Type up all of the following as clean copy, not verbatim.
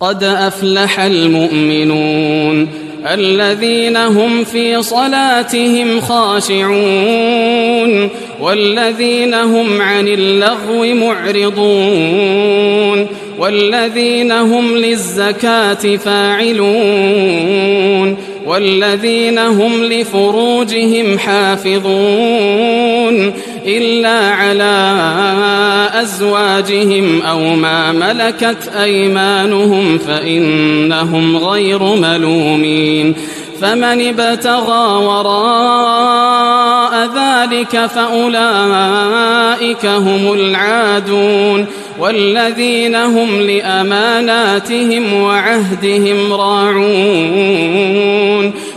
قد أفلح المؤمنون الذين هم في صلاتهم خاشعون والذين هم عن اللغو معرضون والذين هم للزكاة فاعلون والذين هم لفروجهم حافظون إلا على أزواجهم أو ما ملكت أيمانهم فإنهم غير ملومين فمن ابتغى وراء ذلك فأولئك هم العادون والذين هم لأماناتهم وعهدهم راعون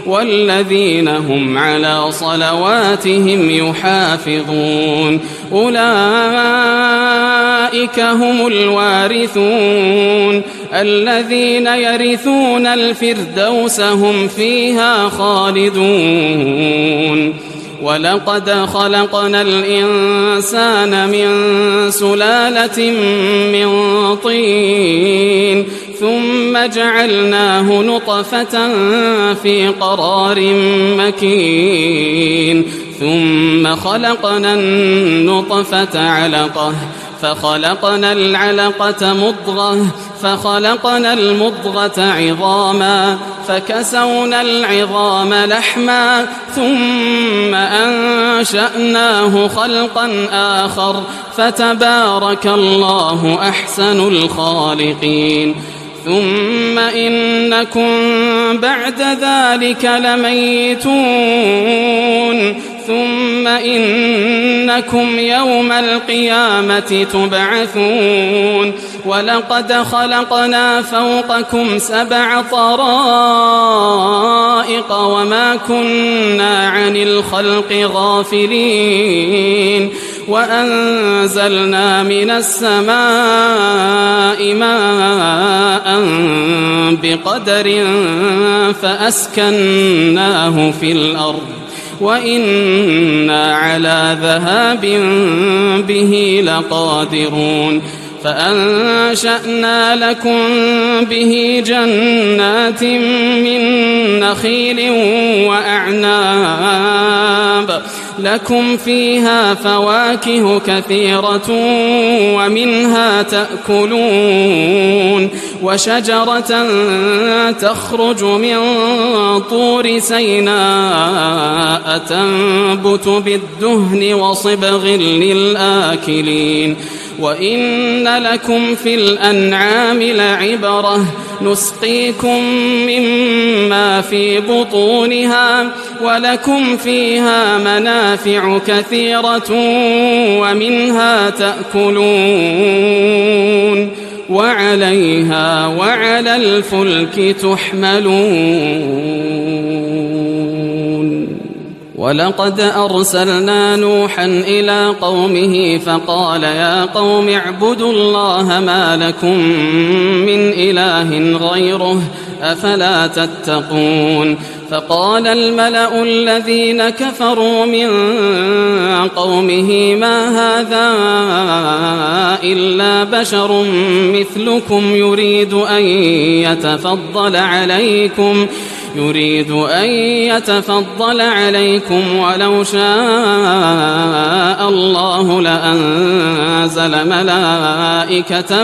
والذين هم على صلواتهم يحافظون أولئك هم الوارثون الذين يرثون الفردوس هم فيها خالدون ولقد خلقنا الإنسان من سلالة من طين ثم جعلناه نطفة في قرار مكين ثم خلقنا النطفة علقة فخلقنا العلقة مضغة فخلقنا المضغة عظاما فكسونا العظام لحما ثم أنشأناه خلقا آخر فتبارك الله أحسن الخالقين ثم إنكم بعد ذلك لميتون ثم إنكم يوم القيامة تبعثون ولقد خلقنا فوقكم 7 طرائق وما كنا عن الخلق غافلين وأنزلنا من السماء ماء بقدر فأسكناه في الأرض وإنا على ذهاب به لقادرون فأنشأنا لكم به جنات من نخيل وأعناب لكم فيها فواكه كثيرة ومنها تأكلون وشجرة تخرج من طور سيناء تنبت بالدهن وصبغ للآكلين وإن لكم في الأنعام لعبرة نسقيكم مما في بطونها ولكم فيها منافع كثيرة ومنها تأكلون وعليها وعلى الفلك تحملون ولقد أرسلنا نوحا إلى قومه فقال يا قوم اعبدوا الله ما لكم من إله غيره أفلا تتقون فقال الملأ الذين كفروا من قومه ما هذا إلا بشر مثلكم يريد أن يتفضل عليكم ولو شاء الله لأنزل ملائكة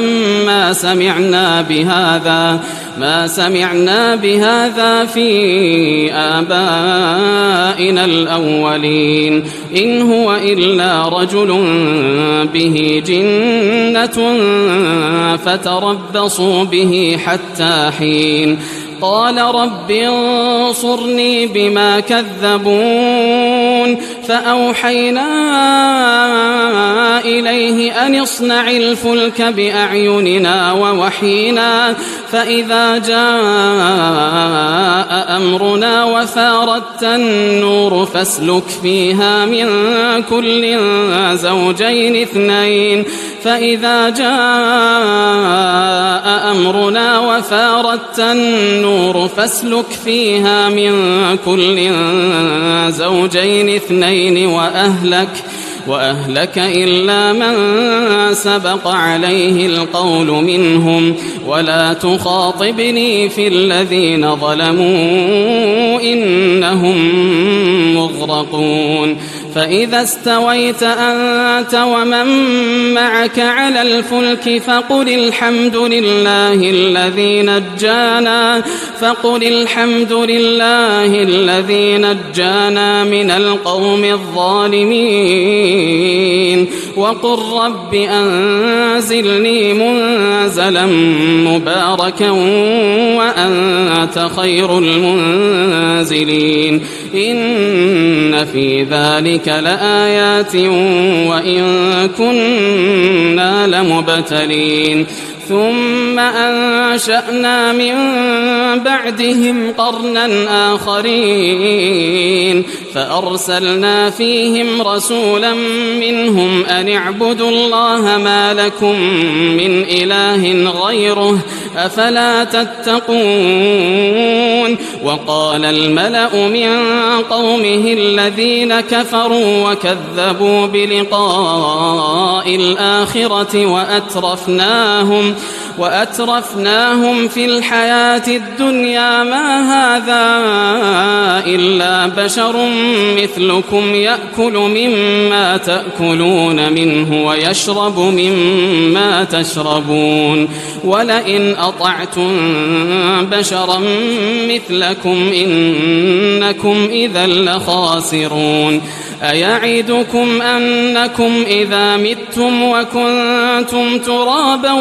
ما سمعنا بهذا في آبائنا الأولين إن هو إلا رجل به جنة فتربصوا به حتى حين قال رب انصرني بما كذبون فأوحينا إليه أن اصنع الفلك بأعيننا ووحينا فإذا جاء أمرنا وفاردت النور فاسلك فيها من كل زوجين اثنين فاسلك فيها من كل زوجين اثنين وأهلك إلا من سبق عليه القول منهم ولا تخاطبني في الذين ظلموا إنهم مغرقون فإذا استويت أنت ومن معك على الفلك فقل الحمد لله الذي نجانا من القوم الظالمين وقل رب أنزلني منزلا مباركا وأنت خير المنزلين إن في ذلك لآيات وإن كنا لمبتلين ثم أنشأنا من بعدهم قرنا آخرين فأرسلنا فيهم رسولا منهم أن اعبدوا الله ما لكم من إله غيره أفلا تتقون وقال الملأ من قومه الذين كفروا وكذبوا بلقاء الآخرة وأترفناهم في الحياة الدنيا ما هذا إلا بشر مثلكم يأكل مما تأكلون منه ويشرب مما تشربون ولئن أطعتم بشرا مثلكم إنكم إذا لخاسرون أيعدكم أنكم إذا متم وكنتم ترابا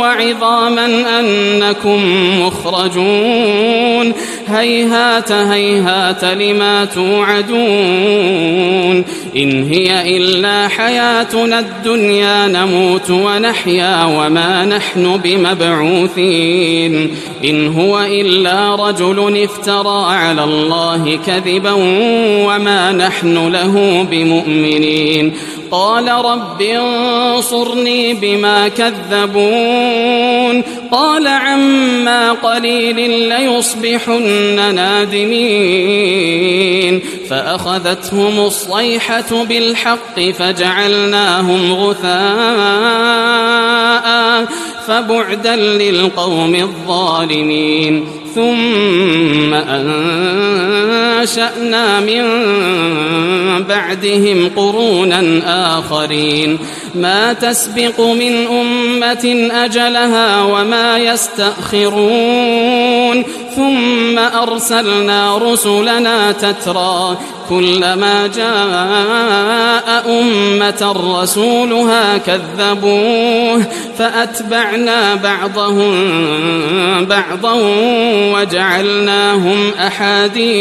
وعظاما أنكم مخرجون هيهات هيهات لما توعدون إن هي إلا حياتنا الدنيا نموت ونحيا وما نحن بمبعوثين إن هو إلا رجل افترى على الله كذبا وما نحن له بمؤمنين قال رب انصرني بما كذبون قال عما قليل ليصبحن نادمين فأخذتهم الصيحة بالحق فجعلناهم غثاء فبعدا للقوم الظالمين ثم أنشأنا من بعدهم قرونا آخرين ما تسبق من أمة أجلها وما يستأخرون ثم أرسلنا رسلنا تترى كلما جاء أمة رسولها كذبوه فأتبعنا بعضهم بعضا وجعلناهم أحاديث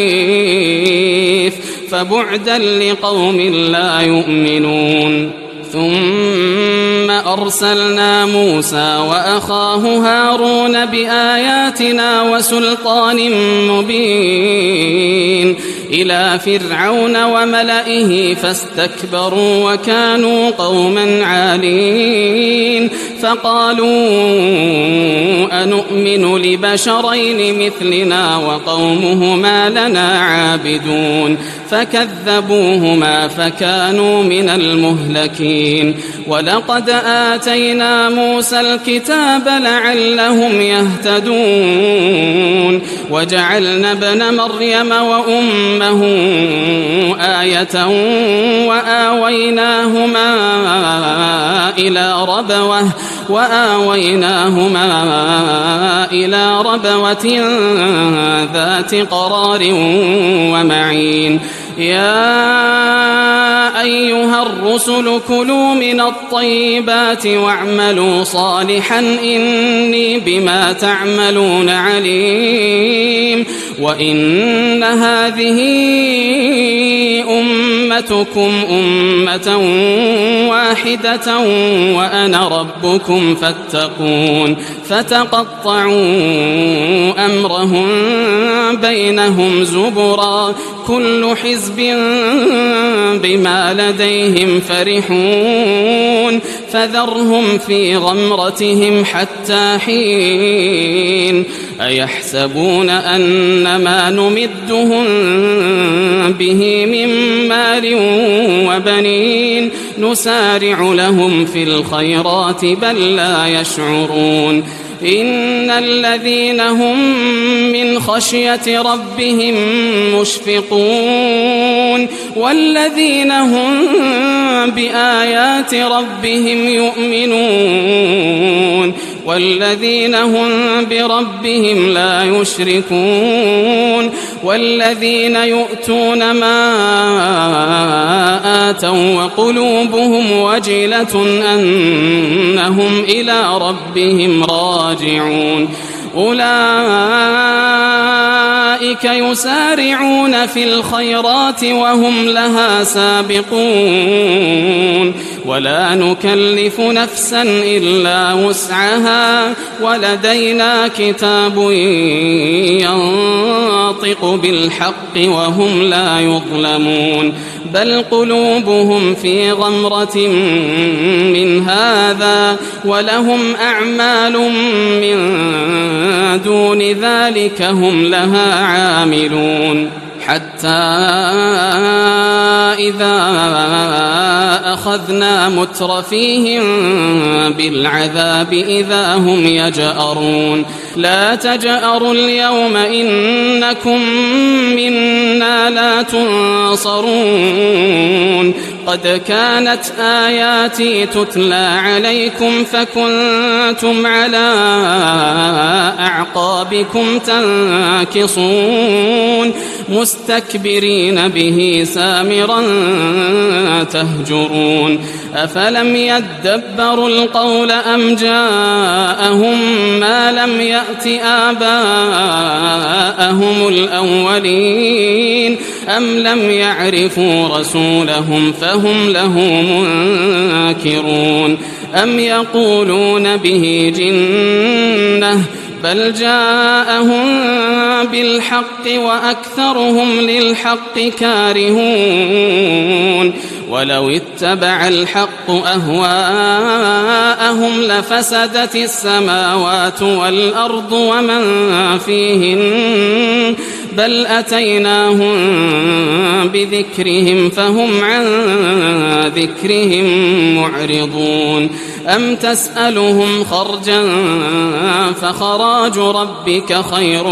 فبعدا لقوم لا يؤمنون ثم أرسلنا موسى وأخاه هارون بآياتنا وسلطان مبين إلى فرعون وملئه فاستكبروا وكانوا قوما عالين فقالوا أنؤمن لبشرين مثلنا وقومهما لنا عابدون فكذبوهما فكانوا من المهلكين ولقد آتينا موسى الكتاب لعلهم يهتدون وجعلنا ابن مريم وأمه آية وآويناهما إلى ربوة ذات قرار ومعين يا أيها الرسل كلوا من الطيبات واعملوا صالحا إني بما تعملون عليم وإن هذه أمتكم أمة واحدة وأنا ربكم فاتقون فتقطعوا أمرهم بينهم زبرا كل حزب بما لديهم فرحون فذرهم في غمرتهم حتى حين أيحسبون أن ما نمدهم به من مال وبنين نسارع لهم في الخيرات بل لا يشعرون إن الذين هم من خشية ربهم مشفقون والذين هم بآيات ربهم يؤمنون والذين هم بربهم لا يشركون والذين يؤتون ما آتوا وقلوبهم وجلة أنهم إلى ربهم راجعون أولئك يسارعون في الخيرات وهم لها سابقون ولا نكلف نفسا إلا وسعها ولدينا كتاب ينطق بالحق وهم لا يظلمون بل قلوبهم في غمرة من هذا ولهم أعمال من دون ذلك هم لها عاملون حتى إذا أخذنا مترفيهم بالعذاب إذا هم يجأرون لا تجأروا اليوم إنكم منا لا تنصرون قد كانت آياتي تتلى عليكم فكنتم على أعقابكم تنكصون مستكبرين به سامرا تهجرون أفلم يدبروا القول أم جاءهم ما لم يأت آباءهم الأولين أم لم يعرفوا رسولهم فهم له منكرون أم يقولون به جنة بل جاءهم بالحق وأكثرهم للحق كارهون ولو اتبع الحق أهواءهم لفسدت السماوات والأرض ومن فيهن بل أتيناهم بذكرهم فهم عن ذكرهم معرضون أم تسألهم خرجا فخراج ربك خير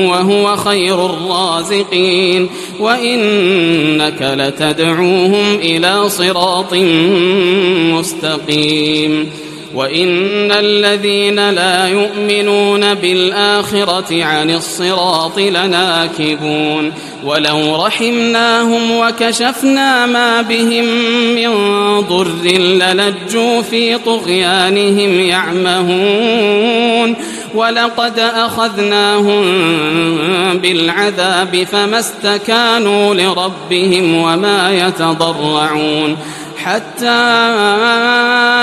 وهو خير الرازقين وإنك لتدعوهم إلى صراط مستقيم وإن الذين لا يؤمنون بالآخرة عن الصراط لناكبون ولو رحمناهم وكشفنا ما بهم من ضر للجوا في طغيانهم يعمهون ولقد أخذناهم بالعذاب فما استكانوا لربهم وما يتضرعون حتى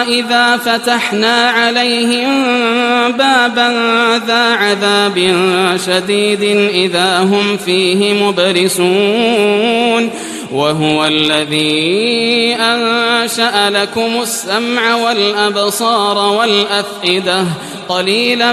إذا فتحنا عليهم بابا ذا عذاب شديد إذا هم فيه مبلسون وهو الذي أنشأ لكم السمع والأبصار والأفئدة قليلا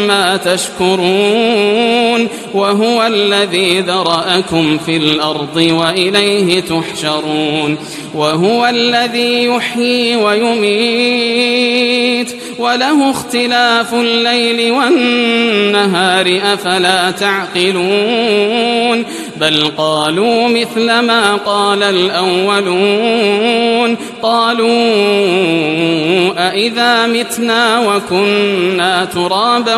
ما تشكرون وهو الذي ذرأكم في الأرض وإليه تحشرون وهو الذي يحيي ويميت وله اختلاف الليل والنهار أفلا تعقلون بل قالوا مثل ما قال الأولون قالوا أإذا متنا وكنا ترابا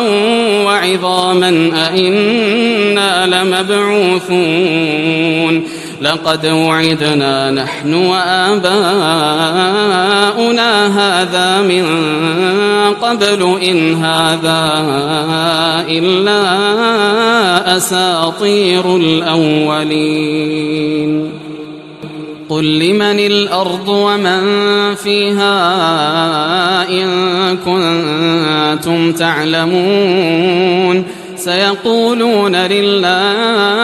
وعظاما أإنا لمبعوثون لقد وعدنا نحن وآباؤنا هذا من قبل إن هذا إلا أساطير الأولين قل لمن الأرض ومن فيها إن كنتم تعلمون سيقولون لله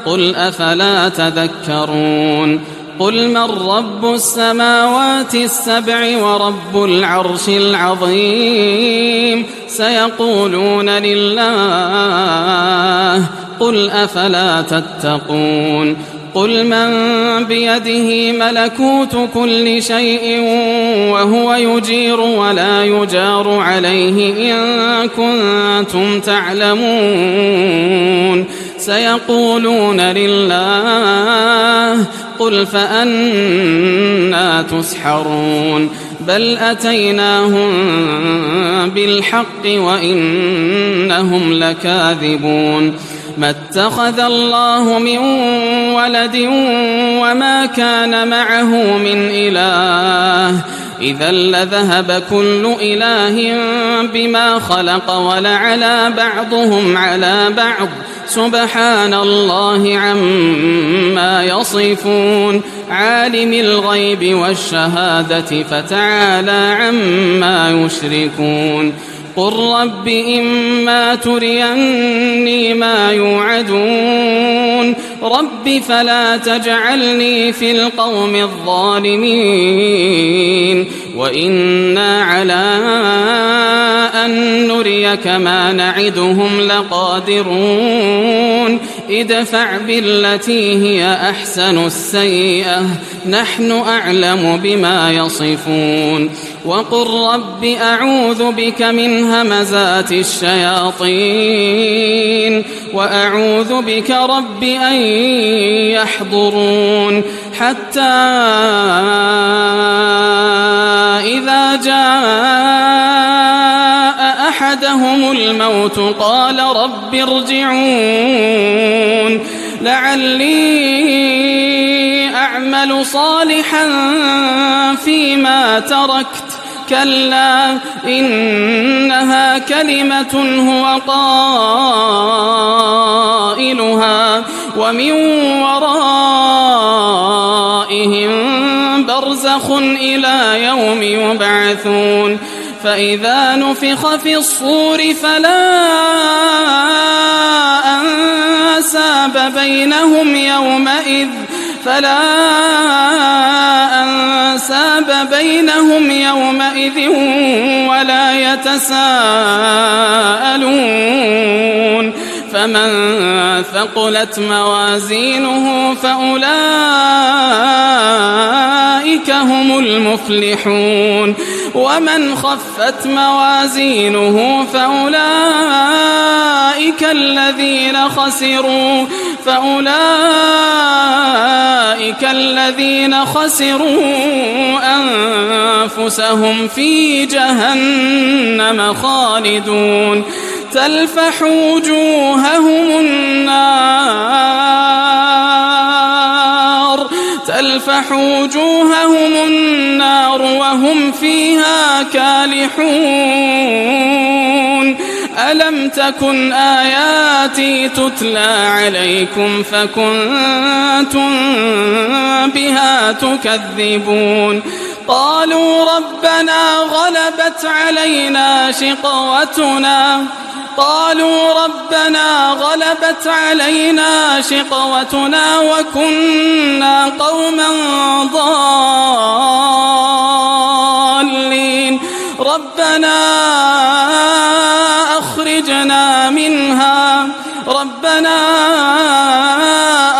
قل أفلا تذكرون قل من رب السماوات السبع ورب العرش العظيم سيقولون لله قل أفلا تتقون قل من بيده ملكوت كل شيء وهو يجير ولا يجار عليه إن كنتم تعلمون سيقولون لله قل فأنى تسحرون بل أتيناهم بالحق وإنهم لكاذبون ما اتخذ الله من ولد وما كان معه من إله إذا لذهب كل إله بما خلق ولعلى بعضهم على بعض سبحان الله عما يصفون عالم الغيب والشهادة فتعالى عما يشركون قل رب إما تريني ما يوعدون رب فلا تجعلني في القوم الظالمين وإنا على أن نريك ما نعدهم لقادرون ادفع بالتي هي أحسن السيئة نحن أعلم بما يصفون وقل رب أعوذ بك من همزات الشياطين وأعوذ بك رب أن يحضرون حتى إذا جاء أحدهم الموت قال رب ارجعون لعلي أعمل صالحا فيما تركت كلا إنها كلمة هو قائلها ومن ورائهم برزخ إلى يوم يبعثون فإذا نفخ في الصور فلا أنساب بينهم يومئذ ولا يتساءلون فمن ثقلت موازينه فأولئك هم المفلحون ومن خفت موازينه فأولئك الذين خسروا أنفسهم في جهنم خالدون تلفح وجوههم النار وهم فيها كالحون ألم تكن آياتي تتلى عليكم فكنتم بها تكذبون قالوا ربنا غلبت علينا شقوتنا وكنا قوما ضالين ربنا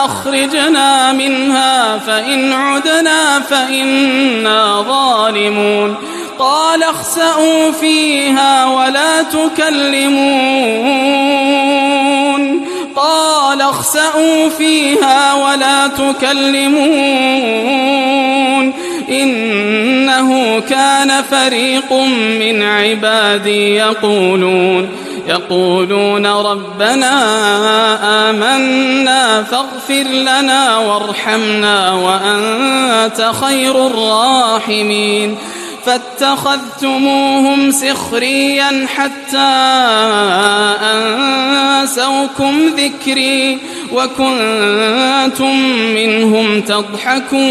أخرجنا منها فإن عدنا فإنا ظالمون قال اخسئوا فيها ولا تكلمون إنه كان فريق من عبادي يقولون ربنا آمنا فاغفر لنا وارحمنا وأنت خير الراحمين فاتخذتموهم سخريا حتى أنسوكم ذكري وكنتم منهم تضحكون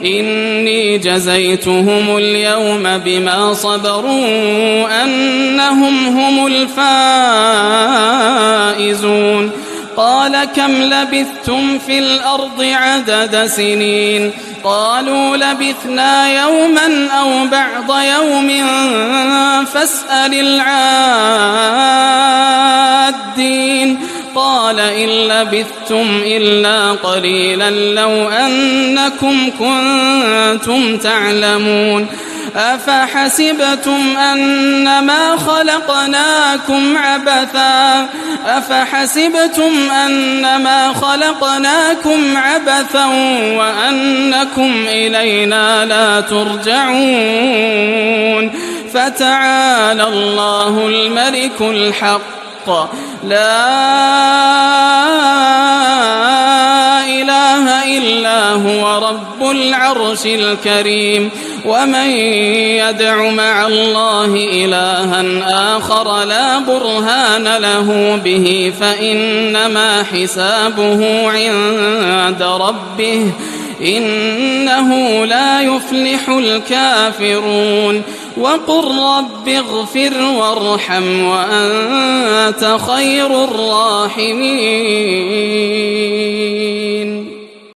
إني جزيتهم اليوم بما صبروا أنهم هم الفائزون قال كم لبثتم في الأرض عدد سنين قالوا لبثنا يوما أو بعض يوم فاسأل العادين قال إن لبثتم إلا قليلا لو أنكم كنتم تعلمون أفحسبتم أنما خلقناكم عبثا وأنكم إلينا لا ترجعون فتعالى الله الملك الحق لا إله إلا هو رب العرش الكريم ومن يدع مع الله إلها آخر لا برهان له به فإنما حسابه عند ربه إنه لا يفلح الكافرون وقل رب اغفر وارحم وأنت خير الراحمين